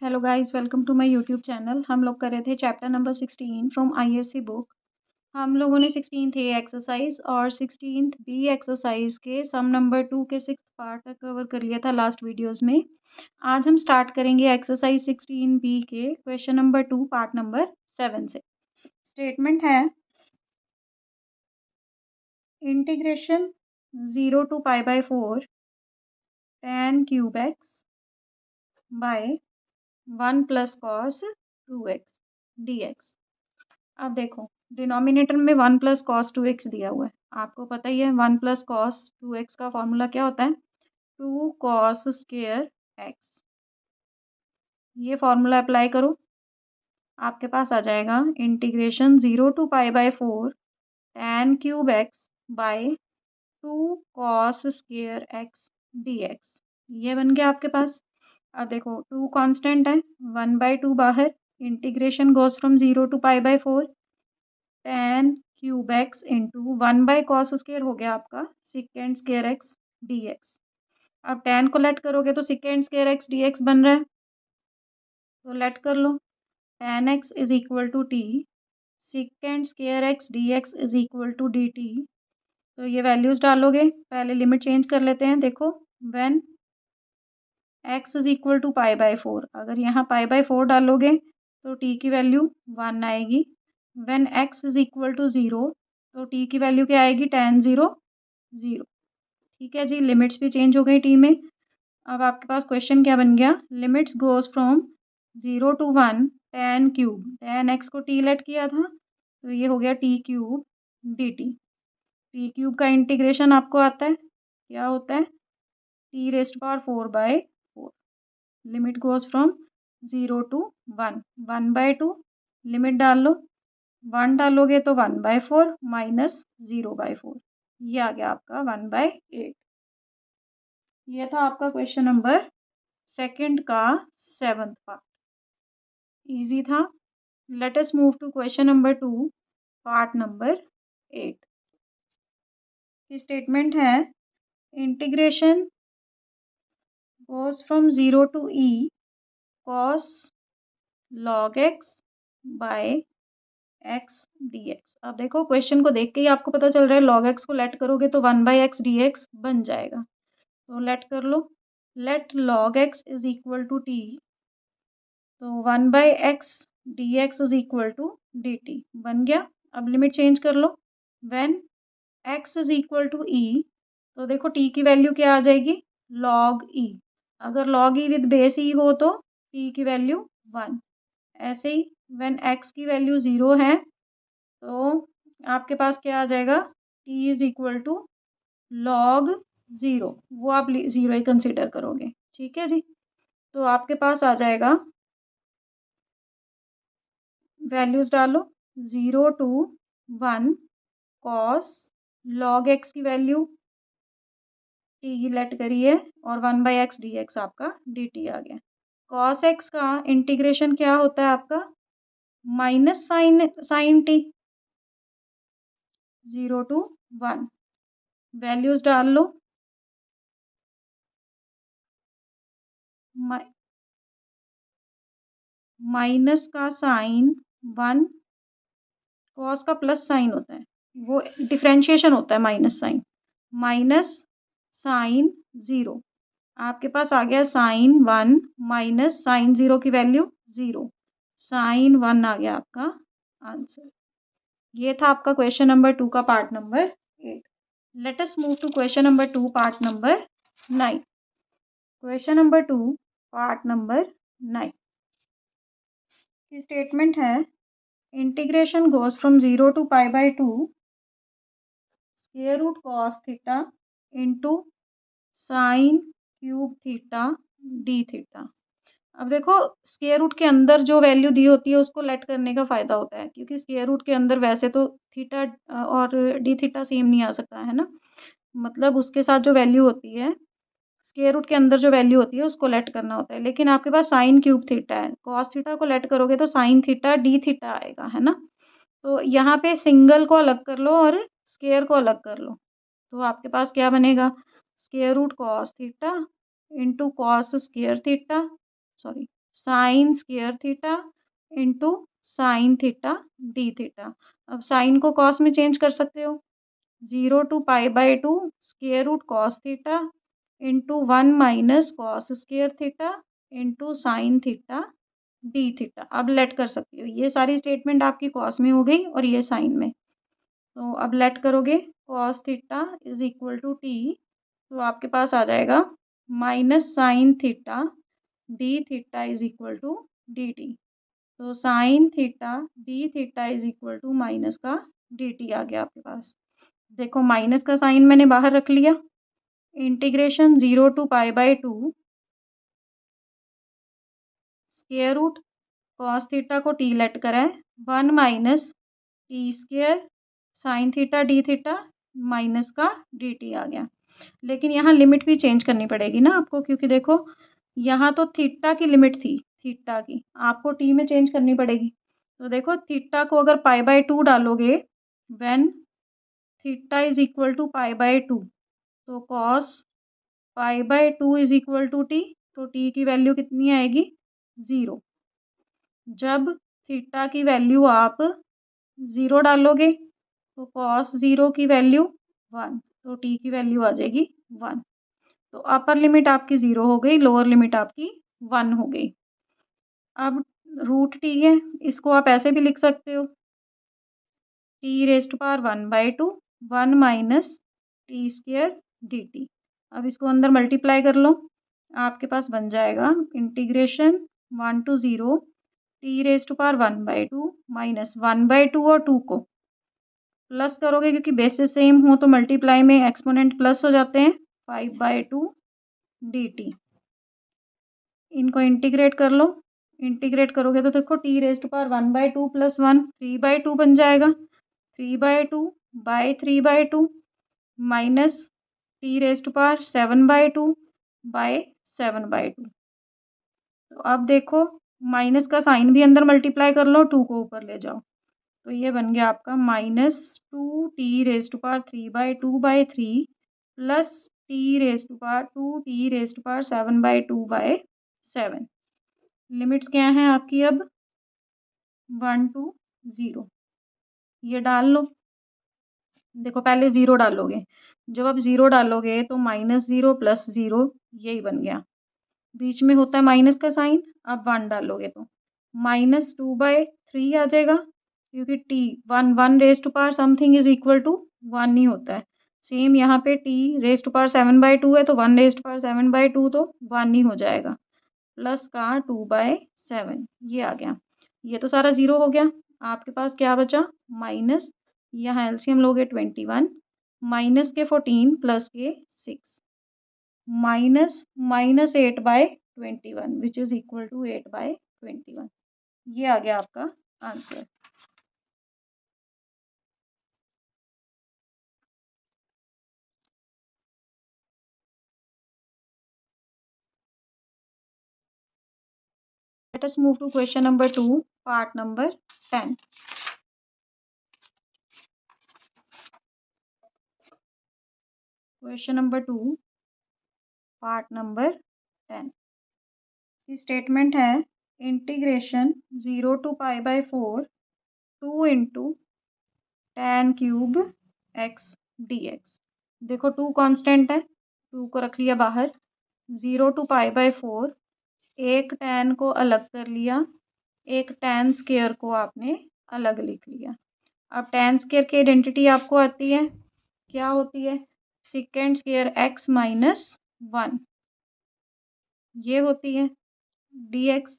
Hello guys, welcome to my YouTube channel. हम लोग कर रहे थे chapter number 16 from ISC book. हम लोगों ने 16th ए एक्सरसाइज और 16th बी एक्सरसाइज के सम नंबर 2 के 6th पार्ट तक कवर कर लिया था लास्ट वीडियोस में। आज हम स्टार्ट करेंगे एक्सरसाइज 16 बी के क्वेश्चन नंबर 2 पार्ट नंबर 7 से। स्टेटमेंट है integration 0 to pi by 4 tan cube x by 1 plus cos 2x dx। अब देखो, डिनोमिनेटर में 1 प्लस कॉस 2x दिया हुआ है। आपको पता ही है 1 प्लस कॉस 2x का फॉर्मूला क्या होता है, 2 कॉस स्क्वायर एक्स। ये फॉर्मूला अप्लाई करो, आपके पास आ जाएगा integration 0 to pi by 4 tan cube x by 2 cos square x dx। ये बन गया आपके पास। अब देखो 2 कांस्टेंट है, 1/2 बाहर, integration goes from 0 to pi by 4 tan cube x into 1/cos square हो गया आपका सेकेंड स्क्वायर एक्स dx। अब tan को लेट करोगे तो सेकेंड स्क्वायर एक्स dx बन रहा है, तो लेट कर लो। tan x is equal to t, second square x dx is equal to dt। तो ये वैल्यूज डालोगे, पहले लिमिट चेंज कर लेते हैं। देखो when x is equal to pi by 4, अगर यहाँ पाई बाय 4 डालोगे तो t की वैल्यू 1 आएगी। When x is equal to 0 तो t की वैल्यू क्या आएगी, tan 0 0। ठीक है जी, लिमिट्स भी चेंज हो गई t में। अब आपके पास क्वेश्चन क्या बन गया, limits goes from 0 to 1 tan cube, tan x को t लेट किया था तो ये हो गया t cube dt। t cube का इंटीग्रेशन आपको आता है, क्या होता है, t rest power 4/4। Limit goes from 0 to 1, 1/2, limit डाल लो, 1 डालोगे तो 1/4 माइनस 0/4, ये आ गया आपका 1/8। ये था आपका क्वेश्चन नंबर सेकंड का 7th पार्ट। इजी था। Let us move to question number 2 part number 8। Statement है integration goes from 0 to e cos log x by x dx। अब देखो क्वेश्चन को देख के ही आपको पता चल रहा है log x को लेट करोगे तो 1/x dx बन जाएगा, तो लेट कर लो। Let log x is equal to t, तो 1/x dx is equal to dt बन गया। अब लिमिट चेंज कर लो, when x is equal to e, तो देखो t की वैल्यू क्या आ जाएगी, log e। अगर log e with base e हो तो t की वैल्यू 1। ऐसे ही व्हेन x की वैल्यू 0 है तो आपके पास क्या आ जाएगा, t is equal to log 0, वो आप 0 ही कंसिडर करोगे। ठीक है जी, तो आपके पास आ जाएगा, वैल्यूज डालो, 0 to 1 cos log x की वैल्यू t लेट करिए और 1/x dx आपका dt आ गया। cos x का इंटीग्रेशन क्या होता है आपका, minus sine t, 0 to 1, values डाल लो, माइनस का साइन 1, कॉस का प्लस साइन होता है, वो डिफ्रेंशिएशन होता है माइनस साइन, माइनस साइन 0। आपके पास आ गया साइन 1 माइनस साइन 0 की वैल्यू 0, साइन 1 आ गया आपका आंसर। ये था आपका क्वेश्चन नंबर 2 का part number 8। Let us move to question number 2 part number 9। Question number 2 part number 9 की स्टेटमेंट है integration goes from 0 to pi by 2 square root cos theta into sine cube theta d theta. अब देखो square root के अंदर जो value दी होती है उसको लेट करने का फ़ायदा होता है, क्योंकि स्क्वायर रूट के अंदर वैसे तो थीटा और डी थीटा सेम नहीं आ सकता है ना, मतलब उसके साथ जो वैल्यू होती है, स्क्वायर रूट के अंदर जो वैल्यू होती है उसको लेट करना होता है। लेकिन आपके पास साइन क्यूब थीटा है, कॉस थीटा को लेट करोगे तो साइन थीटा डी थीटा आएगा, है ना। तो यहाँ पे सिंगल को अलग कर लो और स्क्वायर को अलग कर लो, तो आपके पास क्या बनेगा, square root cos theta into cos square theta, sorry sine square theta into sine theta d theta. अब साइन को कॉस में चेंज कर सकते हो, 0 to π/2 square root cos theta into 1 - cos² theta into sine theta d theta. अब let कर सकती हो, ये सारी स्टेटमेंट आपकी कॉस में हो गई और ये साइन में। तो अब लेट करोगे cos theta is equal to t, तो आपके पास आ जाएगा minus sine theta d theta is equal to d t. तो sine theta d theta is equal to minus का डी टी आ गया आपके पास। देखो माइनस का साइन मैंने बाहर रख लिया, integration 0 to π/2 square root cos theta को टी लेट कराए 1 - t² sine theta d theta minus का डी टी आ गया। लेकिन यहाँ लिमिट भी चेंज करनी पड़ेगी ना आपको, क्योंकि देखो यहाँ तो थीटा की लिमिट थी, थीटा की आपको टी में चेंज करनी पड़ेगी। तो देखो थीटा को अगर π/2 डालोगे, when theta is equal to π/2, तो cos π/2 is equal to t, तो टी की वैल्यू कितनी आएगी 0। जब थीटा की वैल्यू आप 0 डालोगे तो कॉस 0 की वैल्यू 1, तो टी की वैल्यू आ जाएगी 1। तो अपर लिमिट आपकी 0 हो गई, लोअर लिमिट आपकी 1 हो गई। अब रूट टी है, इसको आप ऐसे भी लिख सकते हो, t⁻1/2 1 - t² dt। अब इसको अंदर मल्टीप्लाई कर लो, आपके पास बन जाएगा इंटीग्रेशन 1 to 0 t⁻1/2 माइनस 1/2 और 2 को प्लस करोगे, क्योंकि बेसिस सेम हो तो मल्टीप्लाई में एक्सपोनेंट प्लस हो जाते हैं, 5/2 dt। इनको इंटीग्रेट कर लो, इंटीग्रेट करोगे तो देखो t⁻1/2 + 1 3/2 बन जाएगा, 3/2/3/2 माइनस t⁻7/2/7/2। तो अब देखो माइनस का साइन भी अंदर मल्टीप्लाई कर लो, 2 को ऊपर ले जाओ, तो ये बन गया आपका -2t⁻3/2/3 प्लस t⁻7/2/7। लिमिट्स क्या हैं आपकी अब 1 to 0, ये डाल लो। देखो पहले 0 डालोगे, जब आप 0 डालोगे तो -0 + 0 यही बन गया, बीच में होता है माइनस का साइन। अब 1 डालोगे तो -2/3 आ जाएगा, क्योंकि t 1 something is equal to 1 ही होता है। सेम यहाँ पे t⁻7/2 है, तो 1⁻7/2 तो 1 ही हो जाएगा, प्लस का 2/7 ये आ गया। ये तो सारा 0 हो गया, आपके पास क्या बचा माइनस, यहाँ एलसीएम लोगे 21 माइनस के 14 प्लस के 6 minus -8/21 which is equal to 8/21। ये आ गया आपका answer. Let us move to question number 2, part number 10. Question number 2, part number 10. की स्टेटमेंट है integration 0 to π/4 2 into tan³ x dx। देखो 2 कांस्टेंट है, 2 को रख लिया बाहर, 0 to π/4 एक tan को अलग कर लिया, एक tan स्क्वायर को आपने अलग लिख लिया। अब tan स्क्वायर की आइडेंटिटी आपको आती है, क्या होती है सेकेंड स्क्वायर x - 1 ये होती है dx।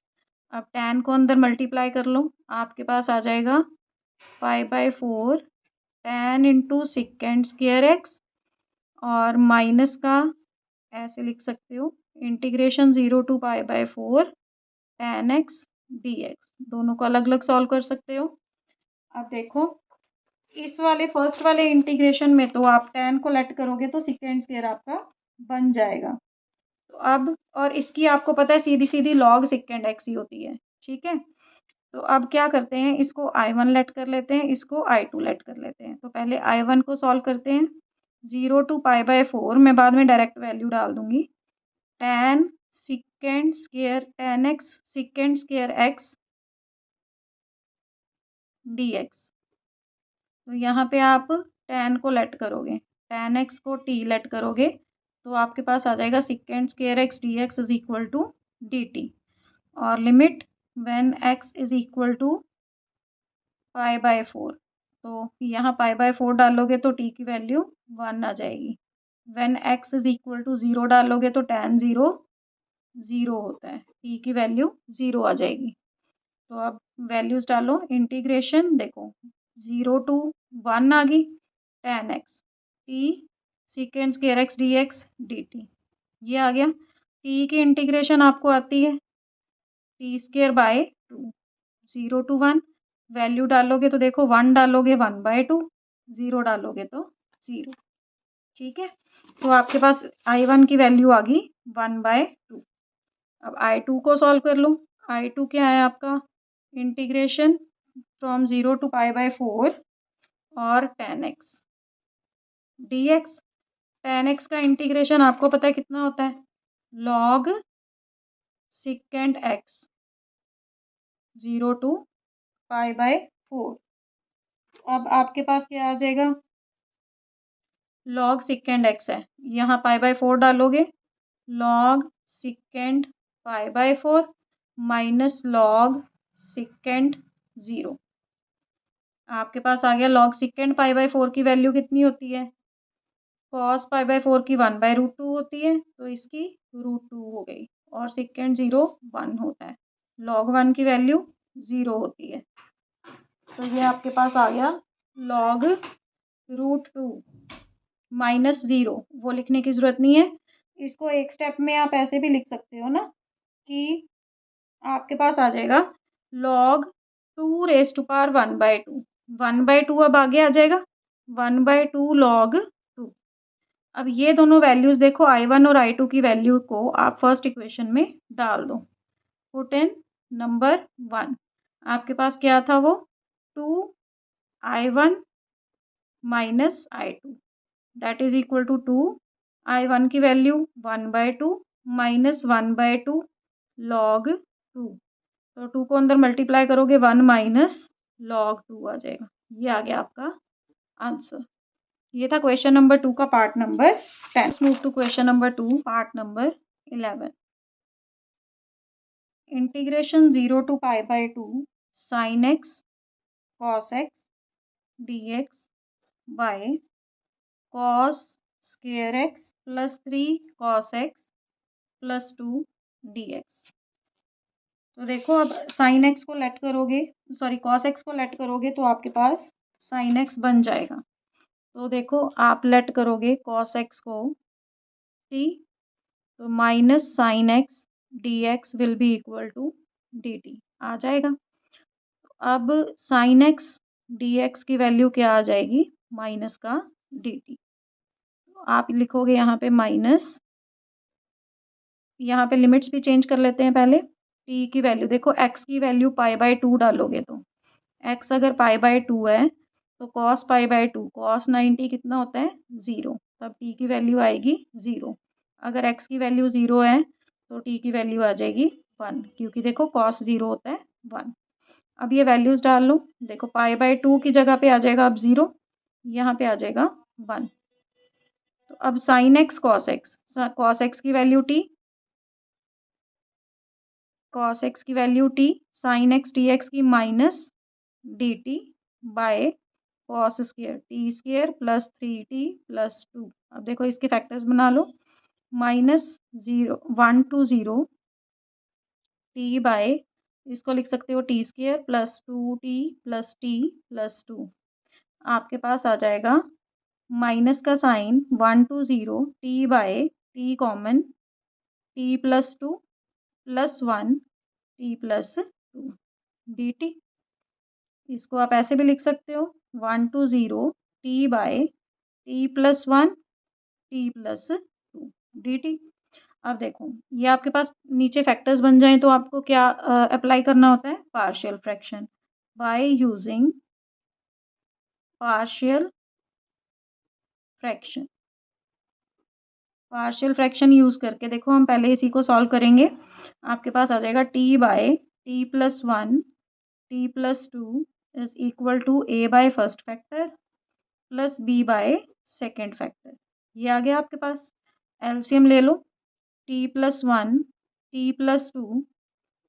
अब tan को अंदर मल्टीप्लाई कर लो, आपके पास आ जाएगा π/4 tan into second square x, और माइनस का ऐसे लिख सकते हो integration 0 to π/4 tan x dx। दोनों को अलग अलग सॉल्व कर सकते हो। अब देखो इस वाले फर्स्ट वाले इंटीग्रेशन में तो आप tan को लेट करोगे तो सेकेंड स्क्वायर आपका बन जाएगा। तो अब और इसकी आपको पता है सीधी सीधी लॉग सेकेंड x ही होती है, ठीक है। तो अब क्या करते हैं, इसको I1 लेट कर लेते हैं, इसको I2 लेट कर लेते हैं। तो पहले I1 को सॉल्व करते हैं, 0 to π/4 मैं बाद में डायरेक्ट वैल्यू डाल दूंगी, tan second square tan x second square x dx। तो यहाँ पे आप tan को लेट करोगे, tan x को t लेट करोगे तो आपके पास आ जाएगा second square x dx is equal to dt। और limit when x is equal to π/4, तो यहाँ π/4 डालोगे तो t की वैल्यू 1 आ जाएगी। When x is equal to 0 डालोगे तो tan 0 0 होता है, t की वैल्यू 0 आ जाएगी। तो अब वैल्यूज डालो, इंटीग्रेशन देखो 0 to 1 आ गई, tan x t second square x dx dt ये आ गया। t की इंटीग्रेशन आपको आती है t square by 2, 0 to 1 value डालोगे तो देखो 1 डालोगे 1/2, 0 डालोगे तो 0। ठीक है, तो आपके पास I1 की वैल्यू आ गई 1/2। अब I2 को सॉल्व कर लो। I2 क्या है आपका, इंटीग्रेशन फ्रॉम 0 to π/4 और tan x dx। tan x का इंटीग्रेशन आपको पता है कितना होता है, log सेकेंड x 0 to π/4। अब आपके पास क्या आ जाएगा, log सेकेंड x है, यहाँ π/4 डालोगे, log second π/4 minus log second 0। आपके पास आ गया log सेकेंड π/4 की वैल्यू कितनी होती है, cos π/4 की 1/√2 होती है, तो इसकी √2 हो गई। और सेकेंड 0 1 होता है, log 1 की वैल्यू 0 होती है। तो ये आपके पास आ गया log √2 माइनस 0, वो लिखने की ज़रूरत नहीं है। इसको एक स्टेप में आप ऐसे भी लिख सकते हो ना कि आपके पास आ जाएगा log 2⁻² 1/2, 1/2 अब आगे आ जाएगा 1/2 log 2। अब ये दोनों वैल्यूज़ देखो, I1 और I2 की वैल्यू को आप फर्स्ट इक्वेशन में डाल दो। पुट इन नंबर 1, आपके पास क्या था वो 2I1 minus I2 that is equal to 2। I1 की वैल्यू 1/2 माइनस 1/2 log 2, तो 2 को अंदर मल्टीप्लाई करोगे 1 माइनस log 2 आ जाएगा। ये आ गया आपका आंसर। ये था क्वेश्चन नंबर 2 का part number 10। Move to question number 2 part number 11। Integration 0 to π/2 sin x cos x dx by cos square x plus 3 cos x plus 2 dx। तो देखो अब sin x को लेट करोगे, सॉरी cos x को let करोगे तो आपके पास sin x बन जाएगा। तो देखो आप लेट करोगे cos x को t, तो minus sine x d x will be equal to d t आ जाएगा। अब साइन एक्स डी एक्स की वैल्यू क्या आ जाएगी, माइनस का डी टी। आप लिखोगे यहाँ पे माइनस, यहाँ पे लिमिट्स भी चेंज कर लेते हैं पहले। टी की वैल्यू देखो, एक्स की वैल्यू π/2 डालोगे तो एक्स अगर π/2 है तो cos π/2 cos 90 कितना होता है 0, तब टी की वैल्यू आएगी 0। अगर x की वैल्यू 0 है तो t की वैल्यू आ जाएगी 1, क्योंकि देखो cos 0 होता है 1। अब ये वैल्यूज़ डाल लो, देखो π/2 की जगह पे आ जाएगा अब 0, यहाँ पे आ जाएगा 1। तो अब sin x cos x की वैल्यू t, cos x की value t, sin x dx की minus dt by cos square t square plus 3t plus 2। अब देखो इसके फैक्टर्स बना लो, माइनस 1 to 0 टी बाय, इसको लिख सकते हो t square plus 2t plus t plus 2। आपके पास आ जाएगा माइनस का sign 1 to 0 t by t common t plus 2 plus 1 t plus 2 d T. इसको आप ऐसे भी लिख सकते हो 1 to 0 t by t plus 1 t plus 2 d t. अब देखो ये आपके पास नीचे फैक्टर्स बन जाएं तो आपको क्या अप्लाई करना होता है, partial fraction. By using partial fraction, partial fraction use करके देखो हम पहले इसी को सॉल्व करेंगे। आपके पास आ जाएगा t by t plus one t plus two is equal to a by first factor plus b by second factor. ये आ गया आपके पास। एलसीएम ले लो। T plus one t plus two,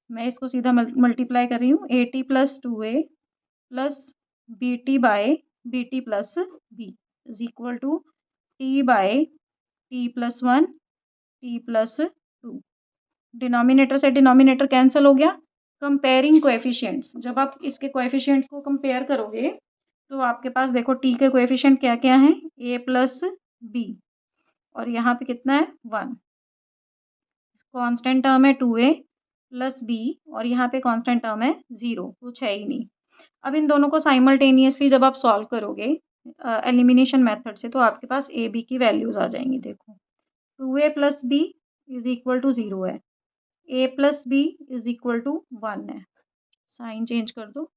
मैं इसको सीधा मल्टीप्लाई कर रही हूँ, a t plus two a plus b t by b t plus b is equal to t by t plus one t plus two. Denominator से denominator cancel हो गया। Comparing coefficients, जब आप इसके कोएफिशिएंट्स को कंपेयर करोगे तो आपके पास देखो टी के कोएफिशिएंट क्या क्या हैं, ए प्लस बी, और यहाँ पे कितना है 1। कांस्टेंट टर्म है 2a प्लस बी, और यहाँ पे कांस्टेंट टर्म है 0, कुछ है ही नहीं। अब इन दोनों को साइमल्टेनियसली जब आप सॉल्व करोगे एलिमिनेशन मेथड से, तो आपके पास ए बी की वैल्यूज आ जाएंगी। देखो 2a plus b is equal to 0 है, a plus b is equal to 1 है। साइन चेंज कर दो,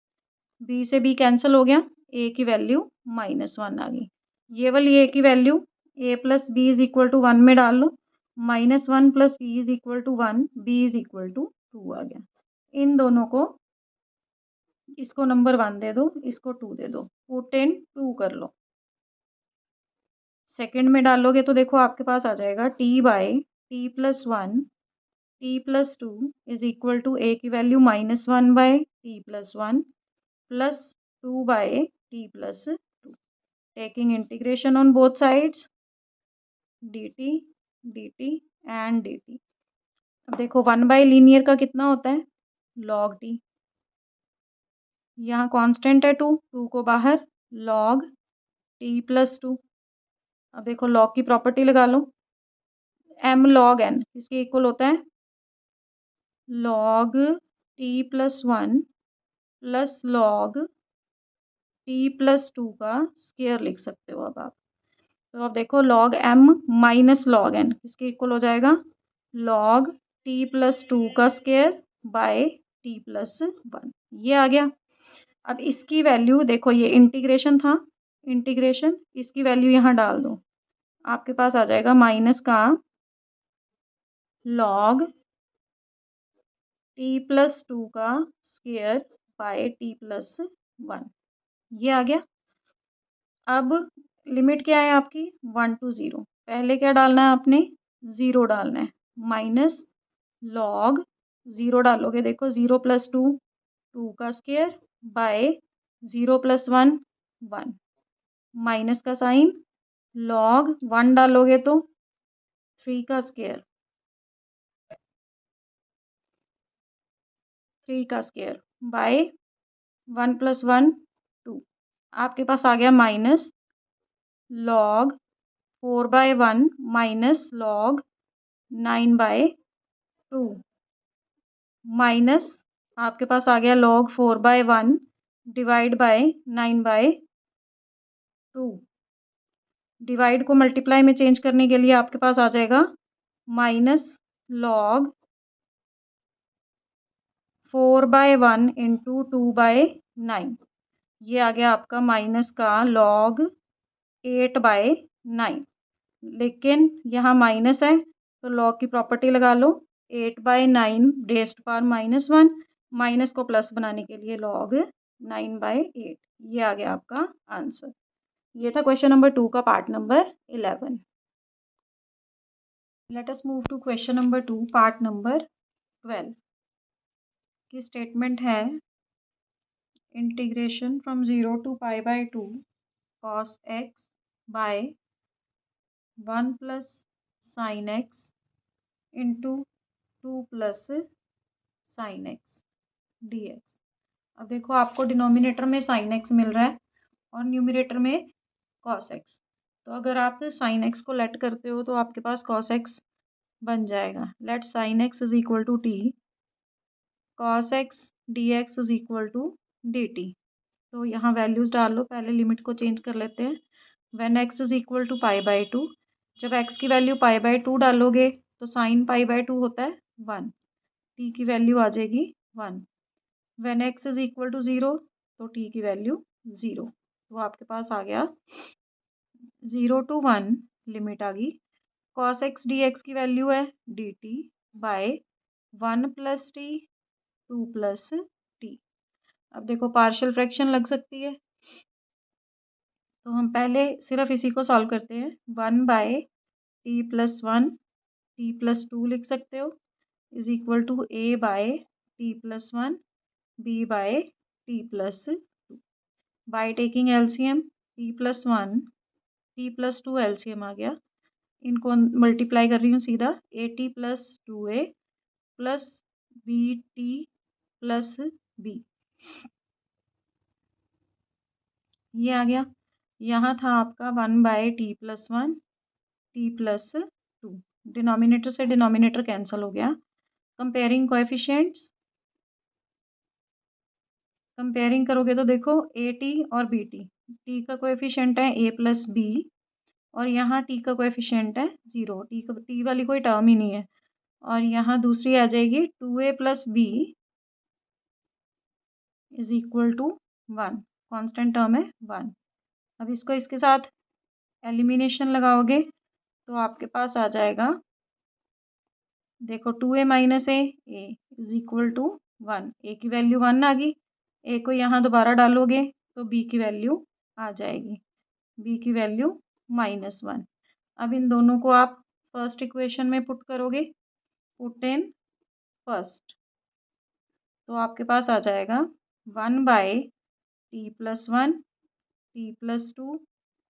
b से b कैंसिल हो गया, a की वैल्यू -1 आ गई। ये वाली a की value a plus b is equal to 1 में डाल लो, -1 plus b is equal to 1, b is equal to 2 आ गया। इन दोनों को, इसको नंबर 1 दे दो, इसको 2 दे दो, पुट इन 2 कर लो। सेकंड में डालोगे तो देखो आपके पास आ जाएगा t by t plus one t plus two is equal to a की value -1 by t plus one plus 2 by t plus two. Taking integration on both sides, dt dt and dt। अब देखो 1 bye linear का कितना होता है, log t। यहाँ constant है 2, 2 को बाहर, log t प्लस 2। अब देखो log की प्रॉपर्टी लगा लो, m log n इसके इक्वल होता है log t plus one plus log t plus two का स्क्वायर लिख सकते हो अब आप। तो अब देखो log m minus log n इसके इक्वल हो जाएगा log t प्लस टू का square by t plus one. ये आ गया। अब इसकी वैल्यू देखो, ये इंटीग्रेशन था, इंटीग्रेशन, इसकी वैल्यू यहाँ डाल दो, आपके पास आ जाएगा माइनस का log t प्लस टू का square by t plus one. ये आ गया। अब लिमिट क्या है आपकी, 1 to 0। पहले क्या डालना है आपने, 0 डालना है, माइनस log 0 डालोगे, देखो 0 प्लस टू 2 का square by 0 plus one 1, minus का साइन, log 1 डालोगे तो 3 का स्क्वायर, 3 का स्क्वायर बाय 1 प्लस वन 2। आपके पास आ गया minus log 4 by 1 minus log 9 by 2, minus आपके पास आ गया log 4 by 1 divide by 9 by 2। Divide को मल्टीप्लाई में चेंज करने के लिए आपके पास आ जाएगा minus log 4 by 1 into 2 by 9। ये आ गया आपका माइनस का log 8 बाय 9। लेकिन यहाँ माइनस है तो log की प्रॉपर्टी लगा लो, 8 बाय 9 रेज़्ड पावर -1, माइनस को प्लस बनाने के लिए log 9 बाय 8। ये आ गया आपका आंसर। ये था क्वेश्चन नंबर 2 का part number 11। Let us move to question number 2 part number 12 की स्टेटमेंट है, integration from 0 to pi by 2 cos x by 1 plus sine x into 2 plus sine x d x. अब देखो आपको denominator में sine x मिल रहा है और numerator में कॉस एक्स। तो अगर आप साइन एक्स को लेट करते हो तो आपके पास कॉस एक्स बन जाएगा। Let sine x is equal to t, cos x d x is equal to d t. तो यहाँ वैल्यूज़ डाल लो, पहले लिमिट को चेंज कर लेते हैं। When x is equal to pi by 2, जब एक्स की वैल्यू पाई बाय 2 डालोगे तो साइन पाई बाय 2 होता है 1, टी की वैल्यू आ जाएगी 1। When x is equal to 0 तो टी की वैल्यू 0। तो आपके पास आ गया 0 to 1 लिमिट आ गई कॉस एक्स डी एक्स की वैल्यू है d t by 1 plus t 2 plus t. अब देखो पार्शियल फ्रैक्शन लग सकती है, तो हम पहले सिर्फ इसी को सॉल्व करते हैं। 1 by t plus 1 t plus 2 लिख सकते हो is equal to a by t plus 1 b by t plus 2। By taking LCM t plus 1 t plus 2 LCM आ गया, इनको मल्टीप्लाई कर रही हूँ सीधा। A t plus 2a plus b t plus b, ये आ गया। यहाँ था आपका 1 by t plus 1 t plus 2, denominator से डिनोमिनेटर कैंसिल हो गया। कंपेयरिंग कोएफिशिएंट्स, कंपेयरिंग करोगे तो देखो ए टी और बी टी, टी का कोएफिशिएंट है ए प्लस बी और यहाँ टी का कोएफिशिएंट है 0, टी वाली कोई टर्म ही नहीं है। और यहाँ दूसरी आ जाएगी 2a plus b is equal to 1, constant term है 1। अब इसको इसके साथ एलिमिनेशन लगाओगे तो आपके पास आ जाएगा, देखो 2a minus a is equal to 1, a की वैल्यू 1 आ गई। ए को यहाँ दोबारा डालोगे तो बी की वैल्यू आ जाएगी, बी की वैल्यू -1। अब इन दोनों को आप फर्स्ट इक्वेशन में पुट करोगे, पुट इन फर्स्ट, तो आपके पास आ जाएगा 1 by t plus 1 t plus 2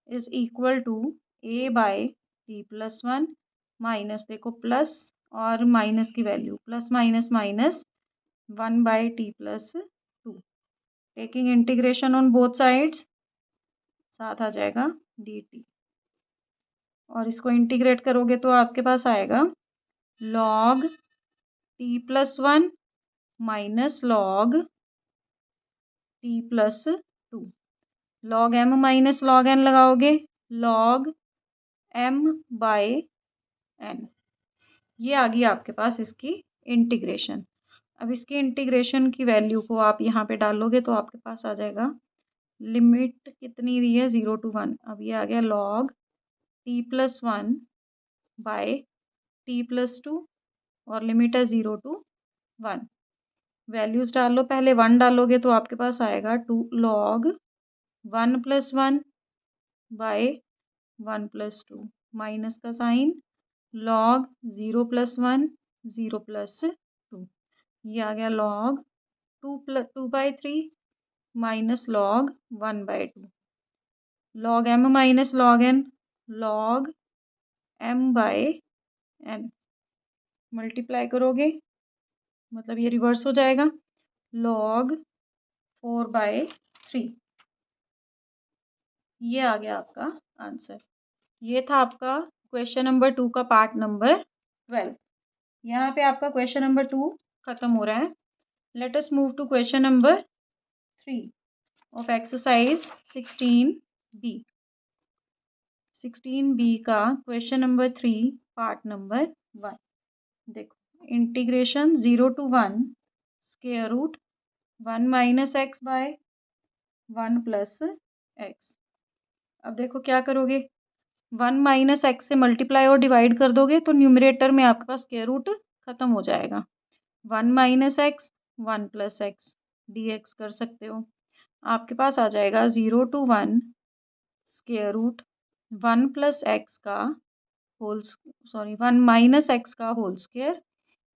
is equal to a by t plus 1 minus, देखो प्लस और माइनस की value, plus minus minus 1 by t plus 2, taking integration on both sides, साथ आ जाएगा डी टी। और इसको इंटीग्रेट करोगे तो आपके पास आएगा log t plus 1 minus log t plus 2, log m minus log n लगाओगे लॉग एम बाय एन, ये आ गई आपके पास इसकी इंटीग्रेशन। अब इसके इंटीग्रेशन की वैल्यू को आप यहाँ पे डालोगे तो आपके पास आ जाएगा, लिमिट कितनी दी है 0 to 1, अब ये आ गया log t plus 1 by t plus 2 और लिमिट है 0 to 1। वैल्यूज डालो, पहले 1 डालोगे तो आपके पास आएगा 2 log 1 plus 1 by 1 plus 2, minus का साइन लॉग 0 प्लस 1 0 प्लस 2, ये आ गया log 2 by 3 minus log 1 by 2, log m minus log n log m by n, multiply करोगे मतलब ये रिवर्स हो जाएगा लॉग 4 बाय 3, ये आ गया आपका आंसर। ये था आपका क्वेश्चन नंबर 2 का पार्ट नंबर 12। यहाँ पे आपका क्वेश्चन नंबर 2 खत्म हो रहा है। Let us move to question number 3 of exercise 16B। 16B का क्वेश्चन नंबर 3 पार्ट नंबर 1, देखो integration 0 to 1 square root 1 minus x by 1 plus x. अब देखो क्या करोगे, 1 माइनस एक्स से मल्टीप्लाई और डिवाइड कर दोगे तो न्यूमरेटर में आपके पास स्क्वायर रूट खत्म हो जाएगा। 1 minus x 1 plus x d x कर सकते हो, आपके पास आ जाएगा 0 to 1 square root 1 plus x का होल, सॉरी 1 माइनस एक्स का होल स्क्वायर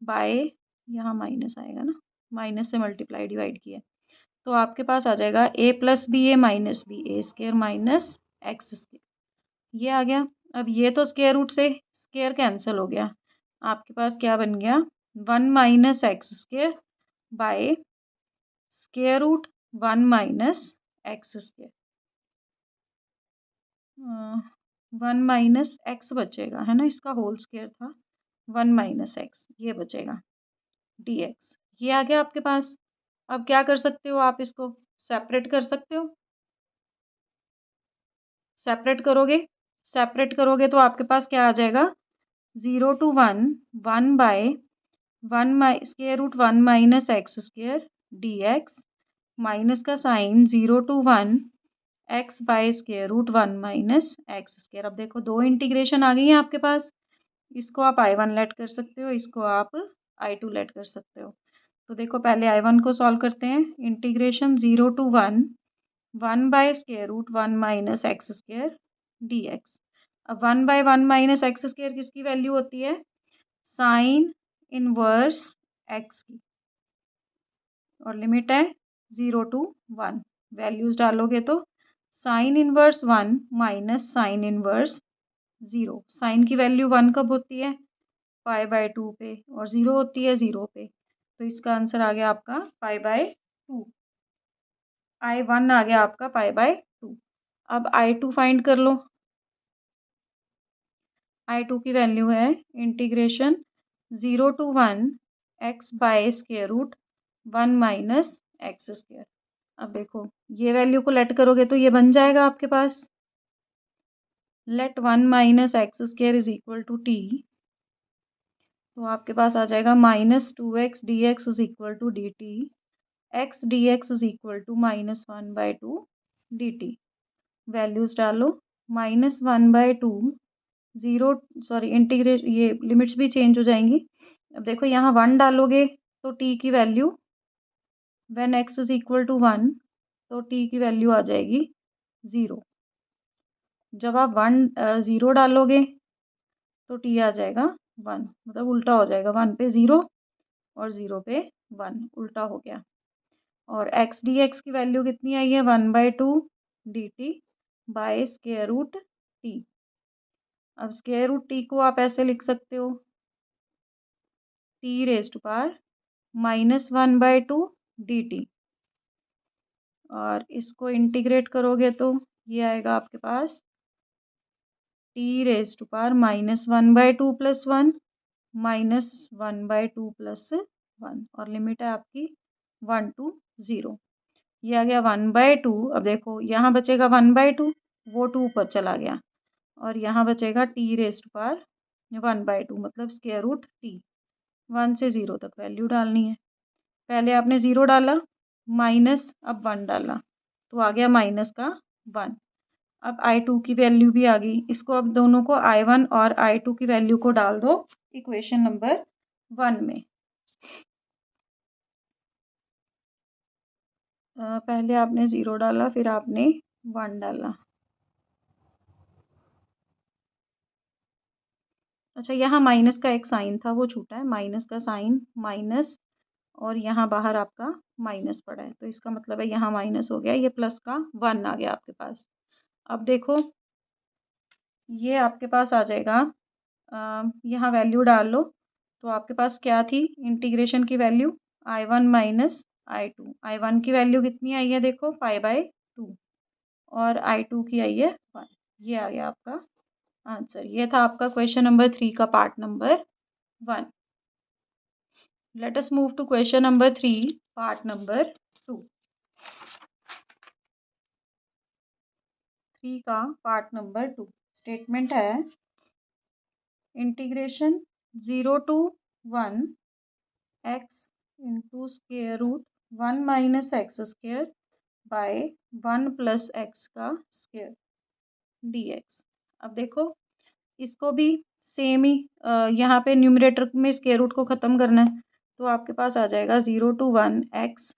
बाय, यहाँ माइनस आएगा ना, माइनस से मल्टीप्लाई डिवाइड किया तो आपके पास आ जाएगा a plus b a minus b a square minus x square, ये आ गया। अब ये तो स्क्वायर रूट से स्क्वायर कैंसिल हो गया, आपके पास क्या बन गया 1 minus x square by square root 1 minus x square, 1 minus x बचेगा है ना, इसका होल स्क्वायर था 1 माइनस एक्स, ये बचेगा डी एक्स, ये आ गया आपके पास। अब क्या कर सकते हो, आप इसको सेपरेट कर सकते हो, सेपरेट करोगे तो आपके पास क्या आ जाएगा 0 to 1 1 by 1 square root 1 minus x square d x, minus का sine 0 to 1 x by square root 1 minus x square. अब देखो दो इंटीग्रेशन आ गई है आपके पास, इसको आप I1 लेट कर सकते हो, इसको आप I2 लेट कर सकते हो। तो देखो पहले I1 को सॉल्व करते हैं। Integration 0 to 1 by square root 1 minus x square dx। अब 1/1 माइनस एक्स स्क्वायर किसकी वैल्यू होती है? साइन इनवर्स एक्स की, और लिमिट है 0 to 1। वैल्यूज डालोगे तो sine inverse 1 minus sine inverse 0। Sine की वैल्यू 1 कब होती है? π/2 पे, और 0 होती है 0 पे। तो इसका आंसर आ गया आपका π/2। I1 आ गया आपका π/2। अब I2 फाइंड कर लो। I2 की वैल्यू है integration 0 to 1 x by square root 1 minus x square. अब देखो ये वैल्यू को लेट करोगे तो ये बन जाएगा आपके पास, let 1 minus x square is equal to t. तो आपके पास आ जाएगा -2x dx is equal to d t, x d x is equal to -1/2 dt। Values डालो, -1/2 0, सॉरी इंटीग्रेट, ये लिमिट्स भी चेंज हो जाएंगी। अब देखो यहाँ 1 डालोगे तो t की value when x is equal to 1, तो t की वैल्यू आ जाएगी 0। जब आप 0 डालोगे तो t आ जाएगा 1, मतलब उल्टा हो जाएगा, 1 पे 0 और 0 पे 1, उल्टा हो गया। और x डी एक्स की वैल्यू कितनी आई है? 1/2 dt by square root t. अब स्क्वायर रूट टी को आप ऐसे लिख सकते हो, t raise to power -1/2 dt, और इसको इंटीग्रेट करोगे तो ये आएगा आपके पास टी रेज टू पावर -1/2 + 1 -1/2 + 1, और लिमिट है आपकी 1 to 0। ये आ गया 1/2। अब देखो यहाँ बचेगा 1/2, वो 2 पर चला गया, और यहाँ बचेगा टी रेज टू पावर 1/2, मतलब स्क्वायर रूट टी। 1 से 0 तक वैल्यू डालनी है। पहले आपने 0 डाला, माइनस, अब 1 डाला, तो आ गया माइनस का 1। अब I2 की वैल्यू भी आ गई। इसको अब दोनों को I1 और I2 की वैल्यू को डाल दो इक्वेशन नंबर 1 में। पहले आपने 0 डाला, फिर आपने 1 डाला। अच्छा, यहाँ माइनस का एक साइन था, वो छूटा है, माइनस का साइन, माइनस, और यहाँ बाहर आपका माइनस पड़ा है, तो इसका मतलब है यहाँ माइनस हो गया, ये प्लस का 1 आ गया आपके पास। अब देखो ये आपके पास आ जाएगा, यहाँ वैल्यू डाल लो, तो आपके पास क्या थी इंटीग्रेशन की value? I1 minus I2। I1 की वैल्यू कितनी आई है? देखो π/2, और I2 की आई है 1। ये आ गया आपका आंसर। ये था आपका क्वेश्चन नंबर 3 का part number 1। Let us move to question number 3 part number 2। 3 का पार्ट नंबर 2 स्टेटमेंट है integration 0 to 1 x into square root 1 minus x square by 1 plus x का स्क्वायर dx। अब देखो इसको भी सेम ही यहाँ पे न्यूमरेटर में स्क्वायर रूट को ख़त्म करना है, तो आपके पास आ जाएगा 0 to 1 x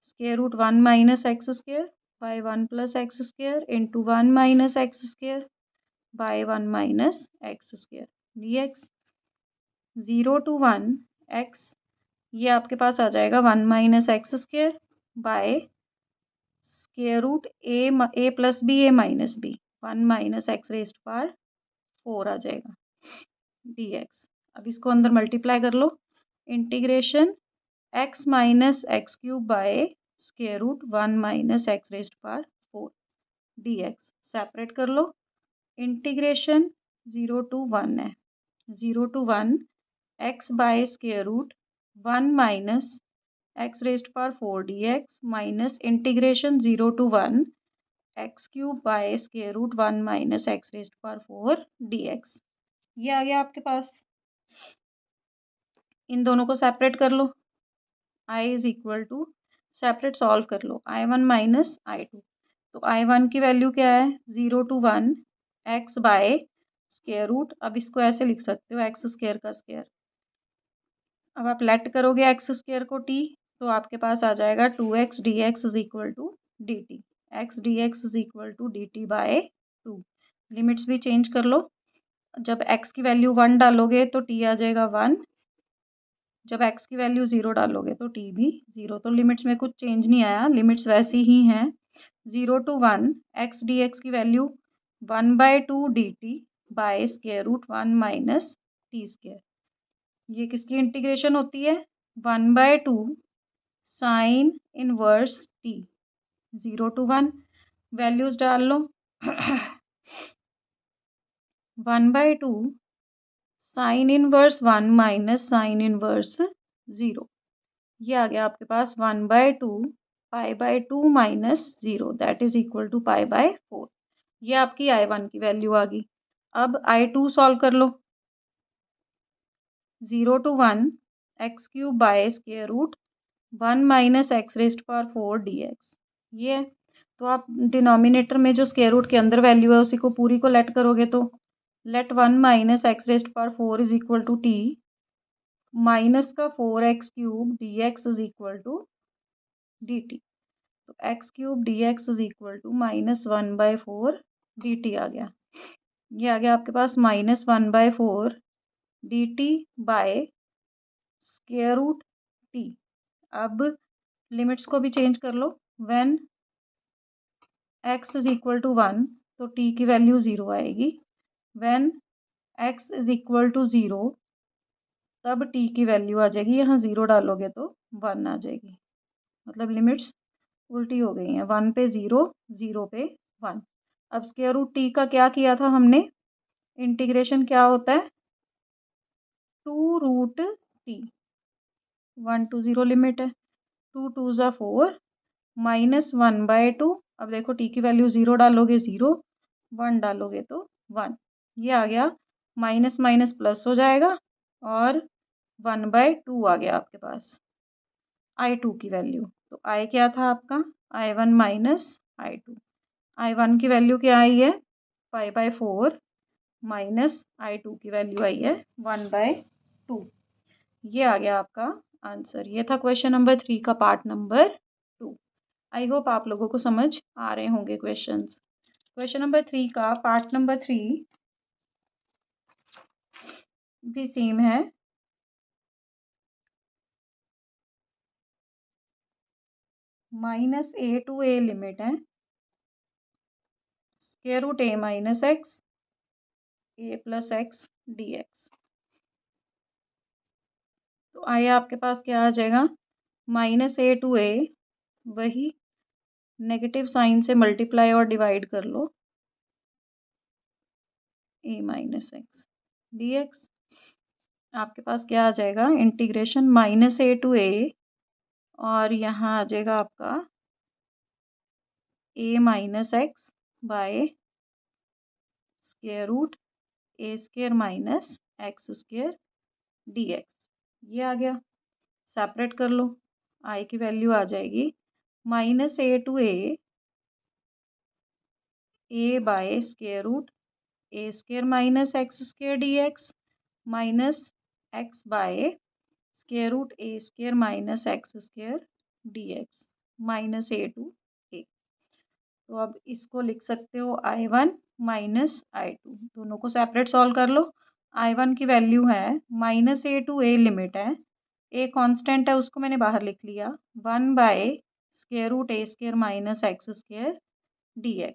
square root 1 minus x square by 1 plus x square into 1 minus x square by 1 minus x square dx। 0 to 1 x, ये आपके पास आ जाएगा 1 minus x square by square root a plus b, a minus b, 1 minus x raise to power 4 आ जाएगा dx। अब इसको अंदर मल्टीप्लाई कर लो, integration x minus x cube by square root 1 minus x raise to power 4 dx। Separate कर लो, integration 0 to 1 है, 0 to 1 x by square root 1 minus x raise to power 4 dx minus integration 0 to 1 x cube by square root 1 minus x raise to power 4 dx। ये आ गया आपके पास। इन दोनों को separate कर लो, I is equal to, separate solve कर लो, I1 माइनस I2। तो I1 की वैल्यू क्या है? 0 to 1 x by square root, अब इसको ऐसे लिख सकते हो एक्स स्क्वायर का स्क्वायर। अब आप लेट करोगे एक्स स्क्वायर को टी, तो आपके पास आ जाएगा 2x dx is equal to d t. X d x is equal to d t by 2। Limits भी चेंज कर लो। जब x की वैल्यू 1 डालोगे तो t आ जाएगा 1, जब x की वैल्यू 0 डालोगे तो t भी 0। तो लिमिट्स में कुछ चेंज नहीं आया, लिमिट्स वैसी ही हैं। 0 to 1 x dx की value 1/2 dt by square root 1 minus t square. ये किसकी इंटीग्रेशन होती है? 1/2 sine inverse t. 0 to 1 values डाल लो। 1/2 sine inverse 1 minus sine inverse 0। ये आ गया आपके पास 1/2 π/2 minus 0 that is equal to π/4। ये आपकी I1 की वैल्यू आ गई। अब I2 सॉल्व कर लो। 0 to 1 x cube by square root 1 minus x raised power 4 dx। ये है। तो आप डिनोमिनेटर में जो स्क्वायर रूट के अंदर वैल्यू है उसी को पूरी को लेट करोगे तो let 1 minus x raised power 4 is equal to t minus का 4x cube dx is equal to dt। तो x cube dx is equal to -1/4 dt आ गया। ये आ गया आपके पास -1/4 dt by square root t. अब लिमिट्स को भी चेंज कर लो। When x is equal to 1 तो t की वैल्यू 0 आएगी। When x is equal to 0 तब t की वैल्यू आ जाएगी, यहाँ 0 डालोगे तो 1 आ जाएगी। मतलब लिमिट्स उल्टी हो गई हैं, 1 पे 0, 0 पे 1। अब स्क्वायर रूट टी का क्या किया था हमने? इंटीग्रेशन क्या होता है? 2 रूट टी। 1 to 0 लिमिट है। 2 2 ज़ा 4 -1/2। अब देखो टी की वैल्यू 0 डालोगे 0, 1 डालोगे तो 1। ये आ गया, माइनस माइनस प्लस हो जाएगा और 1/2 आ गया आपके पास I2 की वैल्यू। तो I क्या था आपका? I1 minus I2। I1 की वैल्यू क्या आई है? 5/4 माइनस I2 की वैल्यू आई है 1/2। ये आ गया आपका आंसर। ये था क्वेश्चन नंबर 3 का पार्ट नंबर 2। आई होप आप लोगों को समझ आ रहे होंगे क्वेश्चंस। क्वेश्चन नंबर 3 का पार्ट नंबर 3 भी सेम है। -a to a लिमिट है square root a minus x a plus x dx। तो आइए आपके पास क्या आ जाएगा? -a to a, वही नेगेटिव साइन से मल्टीप्लाई और डिवाइड कर लो a माइनस एक्स dx। आपके पास क्या आ जाएगा? इंटीग्रेशन -a to a और यहाँ आ जाएगा आपका a minus x by square root a square minus x square dx। ये आ गया। सेपरेट कर लो। I की वैल्यू आ जाएगी -a to a by square root a square minus x square dx minus x by square root a square minus x square dx -a to a। तो अब इसको लिख सकते हो I1 माइनस I2। दोनों को सेपरेट सॉल्व कर लो। I1 की वैल्यू है -a to a लिमिट है, a कांस्टेंट है उसको मैंने बाहर लिख लिया, 1 by square root a square minus x square dx।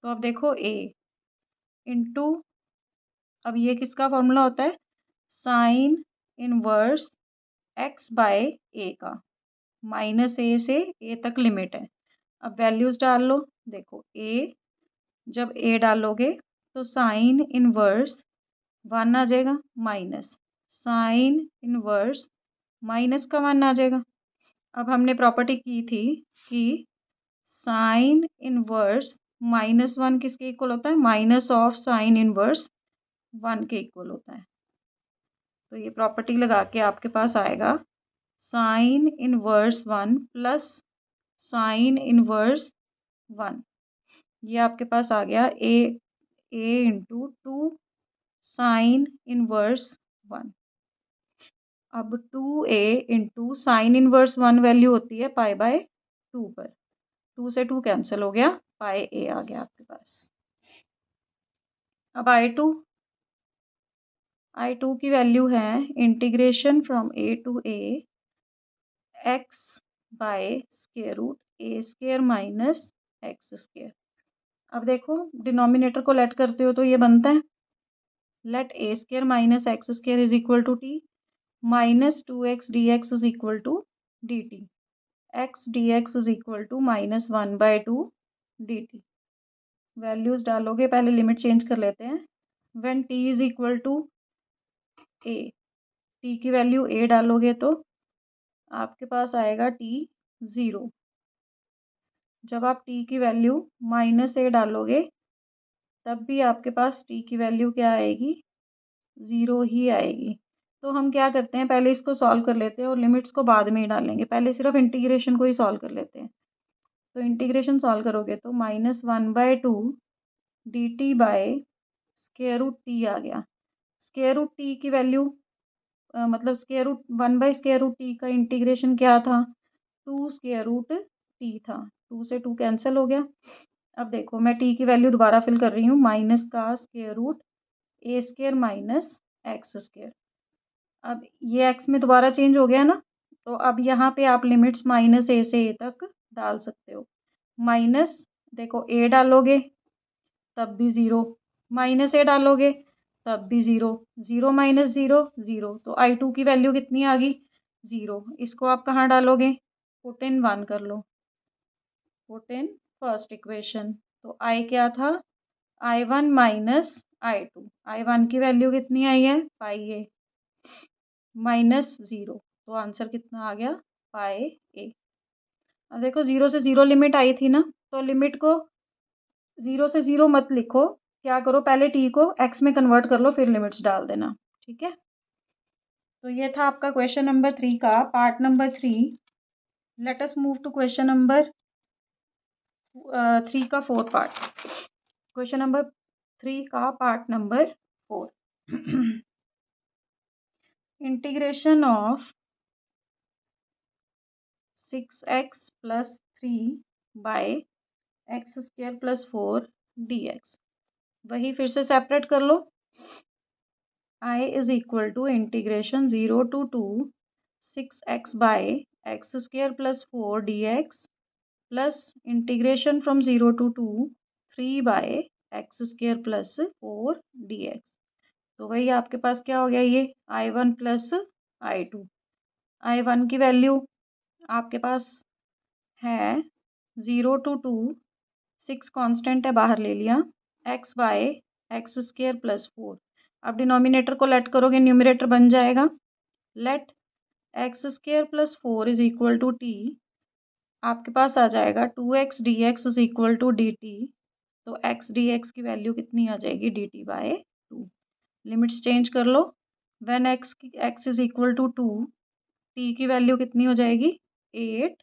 तो अब देखो a इंटू, अब ये किसका फॉर्मूला होता है? साइन इनवर्स x बाय a का। -a से a तक लिमिट है। अब वैल्यूज डाल लो। देखो a, जब a डालोगे तो साइन इनवर्स 1 आ जाएगा माइनस साइन इनवर्स माइनस का 1 आ जाएगा। अब हमने प्रॉपर्टी की थी कि साइन इनवर्स -1 किसके इक्वल होता है? माइनस ऑफ साइन इनवर्स 1 के इक्वल होता है। तो ये प्रॉपर्टी लगा के आपके पास आएगा sign inverse 1 plus sign inverse 1। ये आपके पास आ गया ए इंटू 2 साइन इनवर्स 1। अब 2a into sine inverse 1 value होती है π/2 पर। 2 से 2 कैंसिल हो गया, पाई ए आ गया आपके पास। अब I2 की वैल्यू है integration from a to a x by square root a square minus x square. अब देखो डिनोमिनेटर को लेट करते हो तो ये बनता है let a square minus x square is equal to t minus 2x dx is equal to dt। x dx is equal to -1/2 dt। Values डालोगे, पहले लिमिट चेंज कर लेते हैं। When t is equal to a, t की value a डालोगे तो आपके पास आएगा t 0। जब आप t की वैल्यू -a डालोगे तब भी आपके पास t की वैल्यू क्या आएगी, 0 ही आएगी। तो हम क्या करते हैं, पहले इसको सॉल्व कर लेते हैं और लिमिट्स को बाद में ही डालेंगे। पहले सिर्फ इंटीग्रेशन को ही सॉल्व कर लेते हैं। तो इंटीग्रेशन सॉल्व करोगे तो -1/2 dt by square root t आ गया। स्क्वायर रूट टी की वैल्यू मतलब square root one by square root t का इंटीग्रेशन क्या था, 2 स्क्वायर रूट टी था। 2 से 2 कैंसिल हो गया। अब देखो मैं टी की वैल्यू दोबारा फिल कर रही हूँ, माइनस का square root a square minus x square. अब ये एक्स में दोबारा चेंज हो गया ना, तो अब यहाँ पे आप लिमिट्स -a से a तक डाल सकते हो। माइनस देखो a डालोगे तब भी 0, -a डालोगे तब भी 0, 0 माइनस 0 0। तो I2 की वैल्यू कितनी आ गई, 0। इसको आप कहाँ डालोगे, पुट इन 1 कर लो, पुट इन फर्स्ट इक्वेशन। तो I क्या था, I1 माइनस I2। I1 की वैल्यू कितनी आई है, पाई ए माइनस 0। तो आंसर कितना आ गया, पाई ए। अब देखो 0 से 0 लिमिट आई थी ना, तो लिमिट को 0 से 0 मत लिखो, क्या करो पहले t को x में कन्वर्ट कर लो फिर लिमिट्स डाल देना, ठीक है। तो ये था आपका क्वेश्चन नंबर 3 का part number 3। Let us move to question number 3 का 4 पार्ट। क्वेश्चन नंबर 3 का part number 4। Integration of 6x plus 3 by x square plus 4 dx। वही फिर से सेपरेट कर लो। I is equal to integration 0 to 2 6x by x square plus 4 dx plus integration from 0 to 2 3 by x square plus 4 dx। तो वही आपके पास क्या हो गया, ये I1 प्लस I2। I1 की वैल्यू आपके पास है 0 to 2, 6 कांस्टेंट है बाहर ले लिया, x by x square plus 4। अब डिनोमिनेटर को लेट करोगे, न्यूमरेटर बन जाएगा let x square plus 4 is equal to t. आपके पास आ जाएगा 2x dx is equal to dt। तो x dx की वैल्यू कितनी आ जाएगी, dt/2। लिमिट्स चेंज कर लो। When x is equal to 2, t की वैल्यू कितनी हो जाएगी, 8।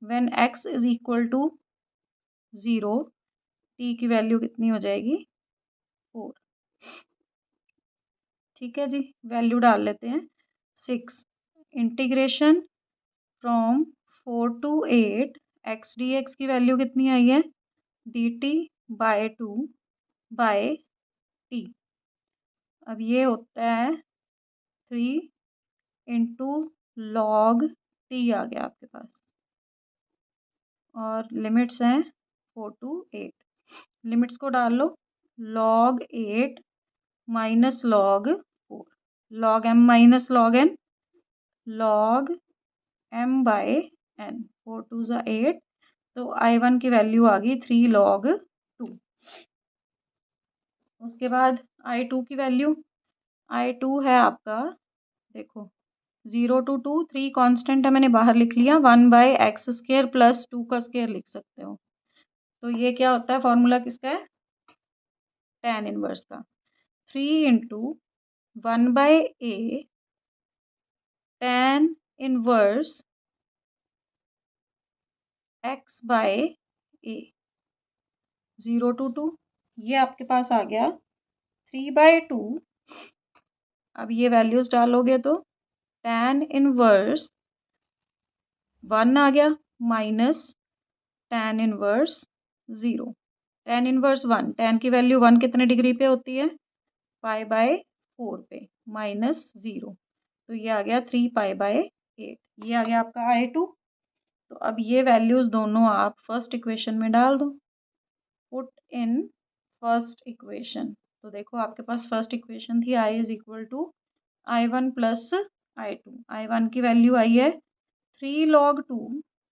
When x is equal to 0, t की वैल्यू कितनी हो जाएगी, 4। ठीक है जी, वैल्यू डाल लेते हैं। 6 integration from 4 to 8 x dx की वैल्यू कितनी आई है, dt/2 बाय टी। अब ये होता है 3 इंटू लॉग टी आ गया आपके पास, और लिमिट्स हैं 4 to 8। लिमिट्स को डाल लो, log 8 minus log 4, log m minus log n, log m by n, 4 2 ज़ा 8। तो I1 की वैल्यू आ गई 3 log 2। उसके बाद I2 की वैल्यू, I2 है आपका, देखो 0 to 2, 3 कांस्टेंट है मैंने बाहर लिख लिया, 1 बाय एक्स स्क्वायर प्लस 2 का स्क्वायर लिख सकते हो। तो ये क्या होता है, फॉर्मूला किसका है, tan इनवर्स का। 3 into 1 by a tan inverse x by a, 0 to 2 ये आपके पास आ गया 3/2। अब ये वैल्यूज डालोगे तो tan इनवर्स 1 आ गया minus tan inverse 0। tan inverse 1, tan की वैल्यू 1 कितने डिग्री पे होती है? π/4 पे, माइनस 0। तो ये आ गया 3π/8। ये आ गया आपका I2। तो अब ये वैल्यूज दोनों आप फर्स्ट इक्वेशन में डाल दो। Put in first equation. तो देखो आपके पास फर्स्ट इक्वेशन थी I is equal to I1 plus I2। I1 की वैल्यू आई है 3 log 2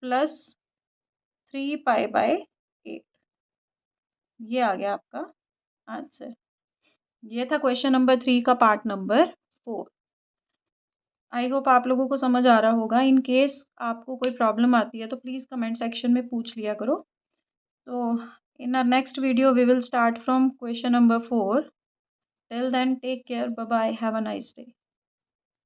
प्लस 3π/8। ये आ गया आपका आंसर। ये था क्वेश्चन नंबर 3 का पार्ट नंबर 4। आई होप आप लोगों को समझ आ रहा होगा। इन केस आपको कोई प्रॉब्लम आती है तो प्लीज़ कमेंट सेक्शन में पूछ लिया करो। तो in our next video we will start from question number 4. Till then, take care. Bye bye. Have a nice day.